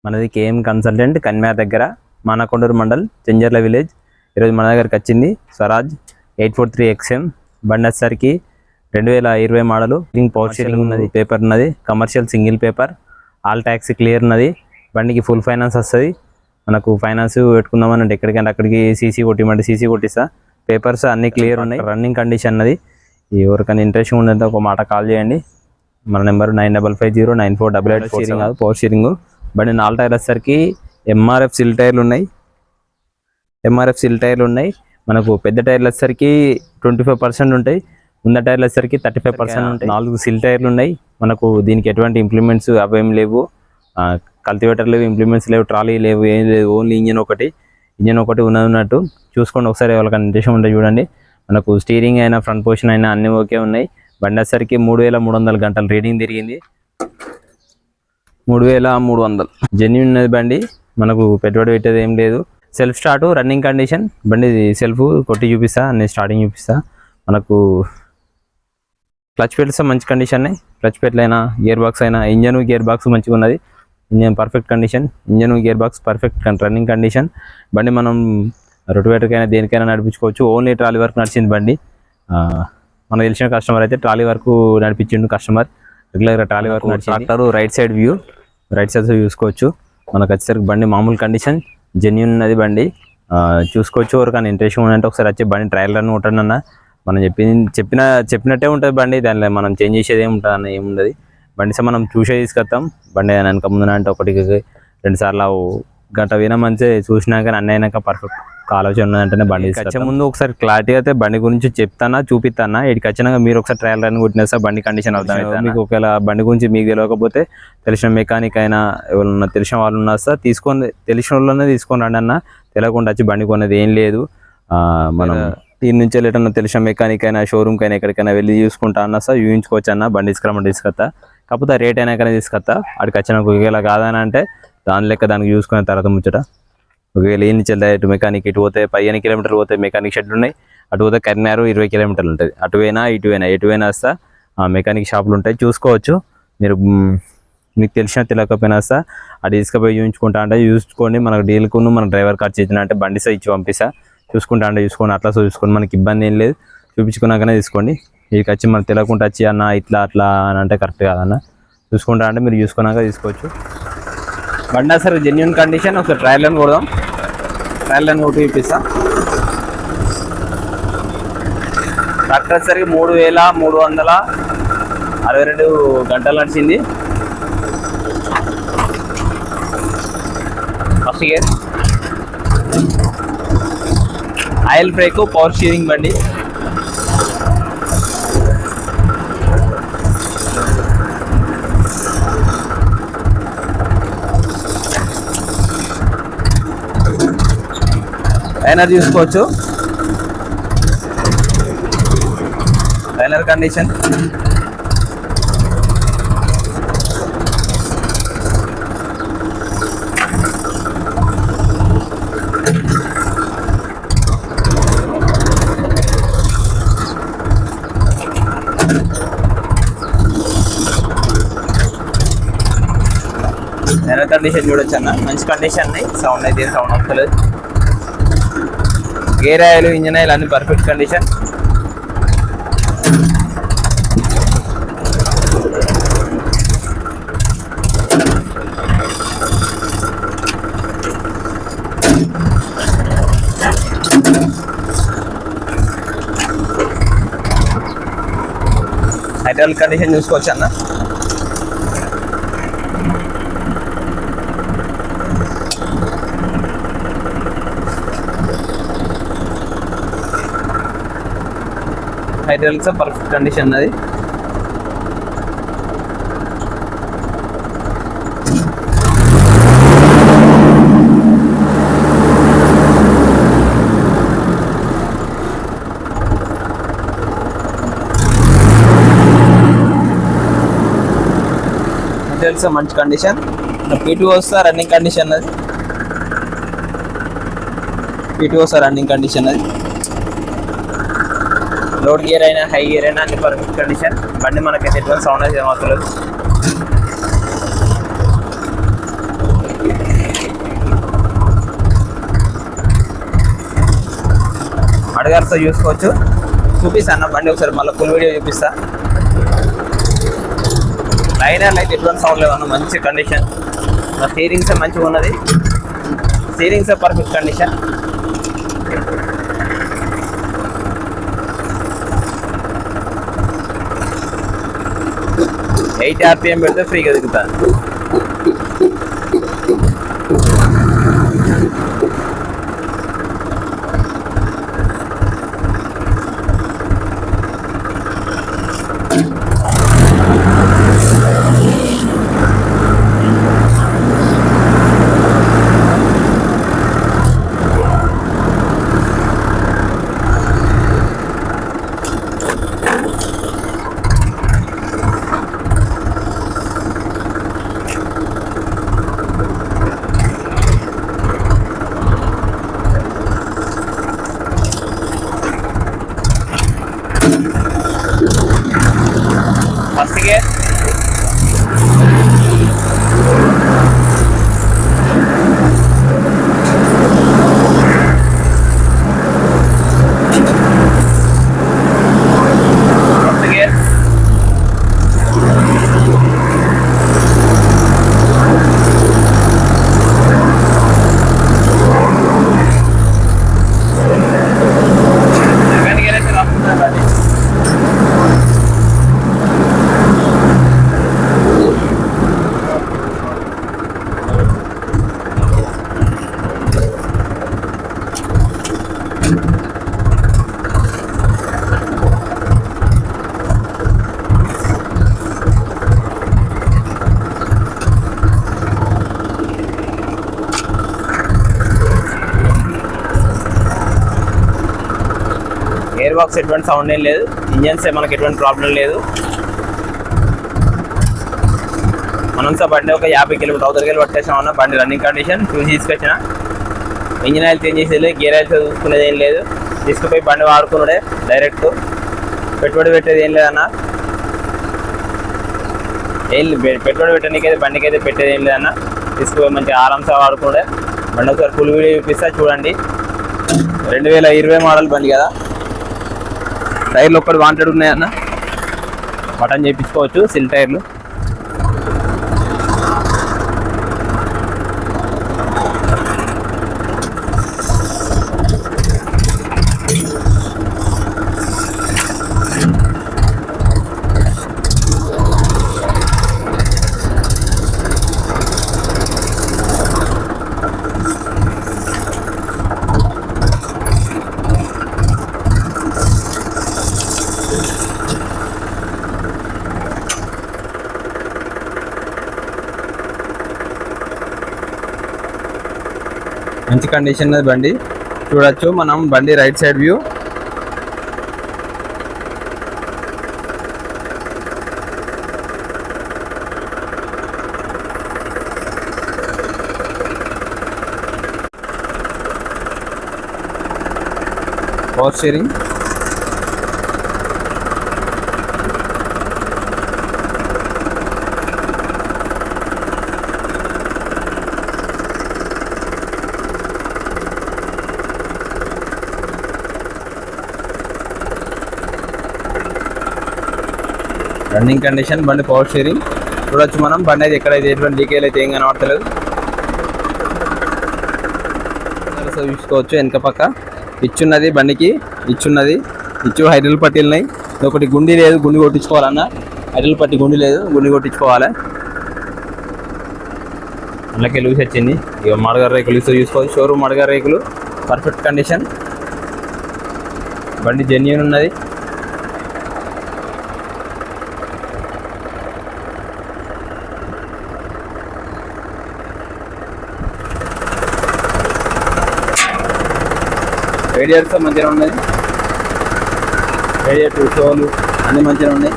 మనది KM consultant కన్మ్యార్ దగ్గర Manakondur mandal చెంజర్ల village. ఈరోజు మన దగ్గరికి వచ్చింది స్వరాజ్ 843 XM బండి వచ్చేసరికి 2020 మోడల్. పవర్ స్టీరింగ్ ఉన్నది, పేపర్ ఉన్నది, commercial single paper, all tax clear ఉన్నది. బండికి ఫుల్ ఫైనాన్స్ వస్తుంది. మనకు ఫైనాన్స్ పెట్టుకుందామని అంటే ఎక్కడికంటే అక్కడికి సీసీ కొట్టిమంటే సీసీ కొట్టిస్తా. పేపర్స్ అన్నీ క్లియర్ ఉన్నాయి. రన్నింగ్ కండిషన్ ఉన్నది. ఎవరికైనా ఇంట్రెస్ట్ ఉందంటే ఒక మాట కాల్ చేయండి. మన నెంబర్ 95509488. స్టీరింగ్ కాదు, పవర్ స్టీరింగ్. బండి 4 టైర్లు వచ్చేసరికి ఎంఆర్ఎఫ్ సిల్ టైర్లు ఉన్నాయి. మనకు పెద్ద టైర్లు వచ్చేసరికి 25% ఉంటాయి. ముంద టైర్లు వచ్చేసరికి 35% ఉంటాయి. 4 సిల్ టైర్లు ఉన్నాయి. మనకు దీనికి ఎటువంటి ఇంప్లిమెంట్స్ అవేం లేవు, కల్టివేటర్ లేవు, ఇంప్లిమెంట్స్ లేవు, ట్రాలీ లేవు, ఏం లేదు. ఓన్లీ ఇంజన్ ఒకటి ఉన్నట్టు చూసుకోండి. ఒకసారి ఎవరికైనా ఇంట్రెస్ట్ ఉంటే చూడండి. మనకు స్టీరింగ్ అయినా ఫ్రంట్ పొజిషన్ అయినా అన్నీ ఓకే ఉన్నాయి. బండి వచ్చేసరికి 3300 గంటలు రీడింగ్ తిరిగింది. 3300 జెన్యూన్ ఉన్నది బండి. మనకు పెట్టుబడి పెట్టేది ఏం లేదు. Self start, running condition. బండి సెల్ఫ్ కొట్టి చూపిస్తా, నేను స్టార్టింగ్ చూపిస్తా. మనకు క్లచ్ పెట్స్ మంచి కండిషన్. క్లచ్ పెట్లైనా గేర్ బాక్స్ అయినా, ఇంజన్ గేర్ బాక్స్ మంచిగా ఉన్నది. Engine perfect condition, engine gear box perfect running condition. బండి మనం రొటవేటర్కైనా దేనికైనా నడిపించుకోవచ్చు. ఓన్లీ ట్రాలీ వరకు నడిచింది బండి. మనకు తెలిసిన కస్టమర్ అయితే ట్రాలీ వరకు నడిపించిండు కస్టమర్. రెగ్యులర్గా ట్రాలీ వరకు ట్రాక్టర్ రైట్ సైడ్ చూసుకోవచ్చు. మనకు వచ్చేసరికి బండి మామూలు కండిషన్, జెన్యూన్ ఉన్నది బండి. చూసుకోవచ్చు. ఎవరికైనా ఇంట్రెస్ట్ ఉందంటే ఒకసారి వచ్చి బండి ట్రయల్ రన్ కొట్టండి. మనం చెప్పినట్టే ఉంటుంది బండి. దానిలో మనం చేంజ్ చేసేది ఏముంటుంది ఏముండదు. బండి మనం చూసే తీసుకొస్తాం. బండి వెనక ముందు అంటే 1-2 సార్లు గంట పోయినా మంచిగా చూసినాక అన్నీ అయినాక పర్ఫెక్ట్ ఆలోచన ఉన్నదంటేనే బండి వచ్చే ముందు ఒకసారి క్లారిటీ అయితే బండి గురించి చెప్తానా, చూపిస్తానా. ఇక్కడికి వచ్చినాక మీరు ఒకసారి ట్రయల్ రన్ కొట్టినా సార్ బండి కండిషన్ అవుతాం. మీకు ఒకవేళ బండి గురించి మీకు తెలియకపోతే తెలిసిన మెకానిక్ అయినా ఎవరన్నా తెలిసిన వాళ్ళు ఉన్నా సార్ తెలిసిన వాళ్ళనే తీసుకొని రండి అన్న. తెలియకుండా వచ్చి బండి కొనేది ఏం లేదు. మనం దీని నుంచి వెళ్ళటన్నా తెలిసిన మెకానిక్ అయినా షోరూమ్కి అయినా ఎక్కడికైనా వెళ్ళి చూసుకుంటా అన్నా సార్ చూపించుకోవచ్చు అన్న. బండి తీసుకొస్తా. కాకపోతే రేట్ అయినాకనే తీసుకొస్తా. అక్కడికి వచ్చినాక ఒకవేళ కాదని అంటే దాని లెక్క దానికి చూసుకున్న తర్వాత ముచ్చట. ఒకవేళ ఏం డైరెక్ట్ మెకానిక్ ఇటు పోతే 15 కిలోమీటర్లు పోతే మెకానిక్ షెడ్లు ఉన్నాయి. అటు పోతే కర్నారు 20 కిలోమీటర్లు ఉంటుంది. అటువైనా ఎటువైనా వస్తా మెకానిక్ షాపులు ఉంటాయి, చూసుకోవచ్చు. మీరు మీకు తెలియకపోయినా వస్తా అటు తీసుకుపోయి చూపించుకుంటా అంటే చూసుకోండి. మనకు డీల్కు మన డ్రైవర్ ఖర్చు ఇచ్చిన అంటే బండి ఇచ్చి పంపిస్తా. చూసుకుంటా అంటే చూసుకోండి. అట్లా చూసుకోండి, మనకి ఇబ్బంది ఏం లేదు. చూపించుకున్నాకనే తీసుకోండి. వీడికి వచ్చి మనకు తెలియకుండా వచ్చి అన్న ఇట్లా అట్లా అని అంటే కరెక్ట్ కాదన్న. చూసుకుంటా అంటే మీరు చూసుకున్నాక తీసుకోవచ్చు. బండి అసలు జెన్యూన్ కండిషన్. ఒకసారి ట్రయల్ రన్ కొడదాం. ట్రయల్ రన్ కొట్టి చూపిస్తా. ట్రాక్టర్ వచ్చేసరికి 3362 గంటలు నడిచింది. First gear, oil break, power steering బండి. లైనర్ చూసుకోవచ్చు. లైనర్ కండిషన్, లైనర్ కండిషన్ చూడొచ్చు అన్న. మంచి కండిషన్ ఉన్నాయి. సౌండ్ అయితే సౌండ్ వస్తలేదు. గేర్ ఆయిల్, ఇంజన్ ఆయిల్ అన్ని పర్ఫెక్ట్ కండిషన్. హైడ్రాలిక్ కండిషన్ చూసుకోవచ్చు అన్న. హైడ్రాలిక్స్ పర్ఫెక్ట్ కండిషన్ అది. హైడ్రాలిక్స్ మంచి కండిషన్. P2 వస్తా రన్నింగ్ కండిషన్ అది. P2 వస్తా రన్నింగ్ కండిషన్ అది. లోడ్ గేర్ అయినా హై గేర్ అయినా అన్ని పర్ఫెక్ట్ కండిషన్. బండి మనకైతే ఎటువంటి సౌండ్ అయితే ఏమవుతలేదు. మడగారితో చూసుకోవచ్చు. చూపిస్తా అన్న బండి ఒకసారి మళ్ళీ ఫుల్ వీడియో చూపిస్తా. లైనర్లు అయితే ఎటువంటి సౌండ్ లేవన్న, మంచి కండిషన్. స్టీరింగ్స్ మంచిగా ఉన్నది, steerings perfect condition. Eight RPM పెడితే ఫ్రీగా దిగుతాను. ఫస్ట్ గేర్, గేర్ బాక్స్ ఎటువంటి సౌండ్ ఏం లేదు, ఇంజన్స్ మనకి ఎటువంటి ప్రాబ్లం లేదు. మనం బండి ఒక 50 కిలోమీటర్ అవతలకి పట్టేసామన్నా. బండి రన్నింగ్ కండిషన్ చూసి తీసుకొచ్చిన. ఇంజిన్ ఆయిల్ చేంజ్ చేసేది, గేర్ ఆయిల్ చూసుకునేది ఏం లేదు. తీసుకుపోయి బండి వాడుకున్నాడే డైరెక్ట్, పెట్టుబడి పెట్టేది ఏం లేదన్న. పెట్టుబడి పెట్టడానికి అయితే బండికి అయితే పెట్టేది ఏం లేదన్న. తీసుకుపోయి మంచిగా ఆరాంసా వాడుకున్నాడే. బండి ఒకసారి ఫుల్ వీడియో చూపిస్తా చూడండి. 2020 మోడల్ బండి కదా. టైర్లు ఒక్కటి వాంటెడ్ ఉన్నాయన్న, బటన్ చేయించుకోవచ్చు. సిల్ టైర్లు. మంచి కండిషన్ బండి చూడొచ్చు మనం. బండి right side view. Power steering, running condition. బండి పవర్ స్టీరింగ్ చూడొచ్చు మనం. బండి అయితే ఎక్కడైతే ఎటువంటి లీకేజ్ అయితే ఏం కనబడతలేదు. చూసుకోవచ్చు వెనక పక్క ఇచ్చున్నది, బండికి ఇచ్చున్నది. హైడ్రల్ పట్టీలు ఉన్నాయి. ఒకటి గుండి లేదు, గుండి కొట్టించుకోవాలన్న. హైడ్రల్ పట్టి గుండి లేదు, గుండి కొట్టించుకోవాలి. అందులోకి లూస్ వచ్చింది. ఇక మడగారు రేకులు చూసుకోవచ్చు. షోరూమ్ మడగారు రేకులు పర్ఫెక్ట్ కండిషన్. బండి జెన్యూన్ ఉన్నది. రేడియేటర్స్ మంచిగా ఉన్నాయి. రేడియేటర్ షోలు అన్నీ మంచిగా ఉన్నాయి.